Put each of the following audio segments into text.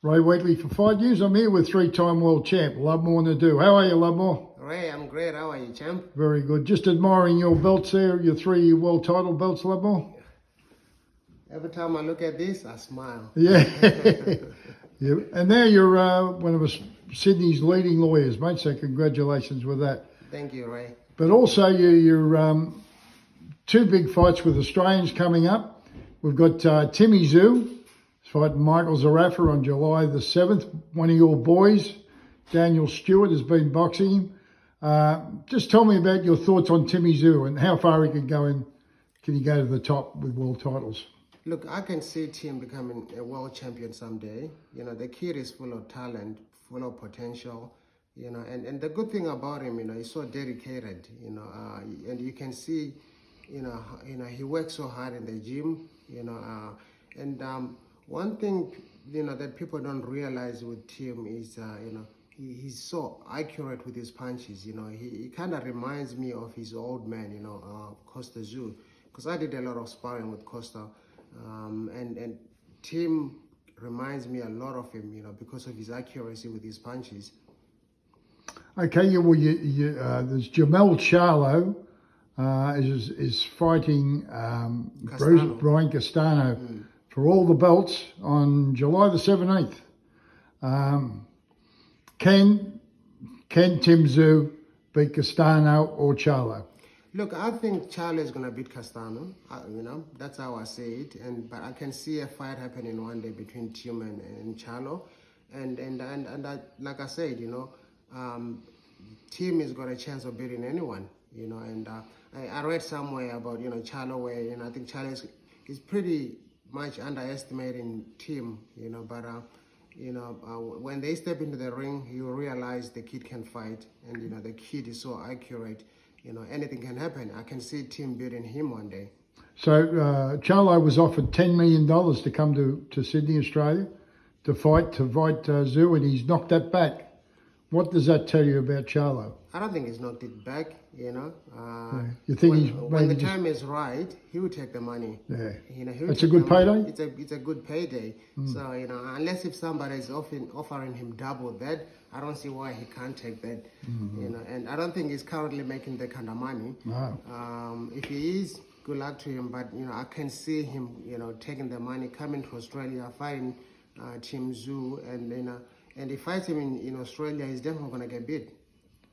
Ray Wheatley for 5 years. I'm here with three-time world champ, Lovemore Ndou. How are you, Lovemore? Ray, I'm great. How are you, champ? Very good. Just admiring your belts there, your three world title belts, Lovemore. Every time I look at this, I smile. Yeah. Yeah. And now you're one of Sydney's leading lawyers, mate, so congratulations with that. Thank you, Ray. But also you're two big fights with Australians coming up. We've got Tszyu fighting Michael Zarafa on July the 7th. One of your boys, Daniel Stewart, has been boxing him. Just tell me about your thoughts on Tszyu and how far he can go in. Can he go to the top with world titles? Look, I can see Tim becoming a world champion someday. You know, the kid is full of talent, full of potential. You know, and the good thing about him, you know, he's so dedicated. You know, and you can see, you know, he works so hard in the gym. You know, one thing, you know, that people don't realize with Tim is, you know, he's so accurate with his punches. You know, he kind of reminds me of his old man, you know, Tszyu, because I did a lot of sparring with Costa, and Tim reminds me a lot of him, you know, because of his accuracy with his punches. Okay, yeah, well, there's Jamel Charlo is fighting Brian Castano for all the belts on July the 17th. Can Tszyu beat Castano or Charlo? Look, I think Charlo is going to beat Castano. You know, that's how I say it. But I can see a fight happening one day between Tim and Charlo. And like I said, you know, Tim has got a chance of beating anyone. You know, and I read somewhere about, you know, Charlo, where, you know, I think Charlo is pretty much underestimating Tim. You know, but you know, when they step into the ring, you realize the kid can fight, and you know, the kid is so accurate. You know, anything can happen. I can see Tim beating him one day. So Charlo was offered $10 million to come to Sydney, Australia, to fight Tszyu, and he's knocked that back. What does that tell you about Charlo? I don't think he's knocked it back. You know, you think when the time is right, he will take the money. Yeah, you know, it's a good payday. It's a good payday. So you know, unless if somebody is offering him double that, I don't see why he can't take that. You know, and I don't think he's currently making that kind of money. No. If he is, good luck to him. But you know, I can see him, you know, taking the money, coming to Australia, fighting Tszyu, and you know, and if he fights him in Australia, he's definitely going to get beat.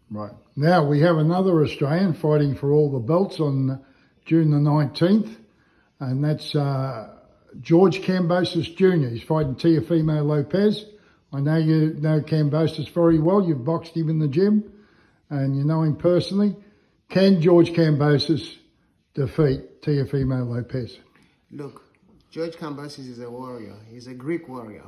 Right. Now we have another Australian fighting for all the belts on June the 19th, and that's George Kambosos Jr. He's fighting Tszyu Lopez. I know you know Kambosos very well. You've boxed him in the gym, and you know him personally. Can George Kambosos defeat Tszyu Lopez? Look, George Kambosos is a warrior. He's a Greek warrior.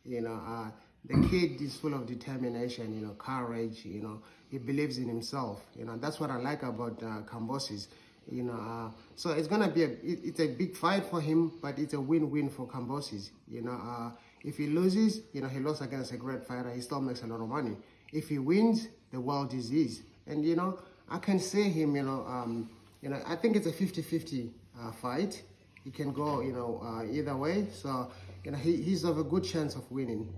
You know, the kid is full of determination, you know, courage, you know, he believes in himself, you know, that's what I like about Kambosos, you know, so it's going to be it's a big fight for him, but it's a win-win for Kambosos, you know, if he loses, you know, he lost against a great fighter, he still makes a lot of money. If he wins, the world is his, and, you know, I can see him, you know, I think it's a 50-50 fight. He can go, you know, either way, so, you know, he's of a good chance of winning.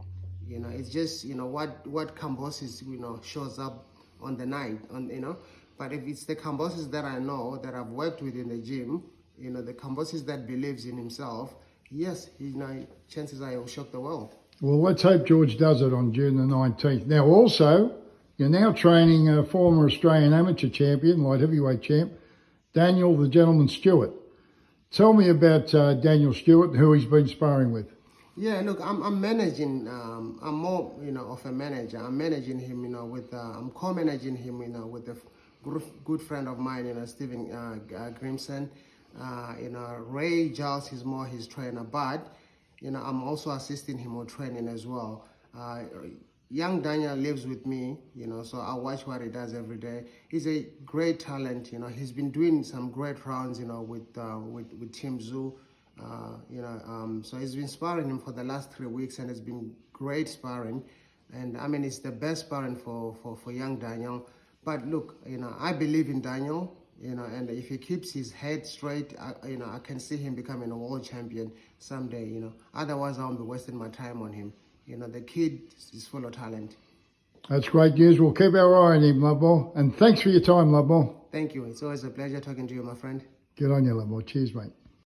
You know, it's just, you know, what Kambosos, you know, shows up on the night, you know. But if it's the Kambosos that I know, that I've worked with in the gym, you know, the Kambosos that believes in himself, yes, you know, chances are he'll shock the world. Well, let's hope George does it on June the 19th. Now, also, you're now training a former Australian amateur champion, light heavyweight champ, Daniel the Gentleman Stewart. Tell me about Daniel Stewart and who he's been sparring with. Yeah, look, I'm managing, I'm more, you know, of a manager. I'm managing him, you know, I'm co-managing him, you know, with a good friend of mine, you know, Stephen Grimson. You know, Ray Giles is more his trainer, but, you know, I'm also assisting him on training as well. Young Daniel lives with me, you know, so I watch what he does every day. He's a great talent, you know, he's been doing some great rounds, you know, with Tszyu. You know, so he's been sparring him for the last 3 weeks, and it's been great sparring. And I mean, it's the best sparring for young Daniel. But look, you know, I believe in Daniel. you know, and if he keeps his head straight, you know, I can see him becoming a world champion someday, you know. Otherwise, I won't be wasting my time on him. You know, the kid is full of talent. That's great news. We'll keep our eye on him, Lovemore. And thanks for your time, Lovemore. Thank you. It's always a pleasure talking to you, my friend. Good on you, Lovemore. Cheers, mate.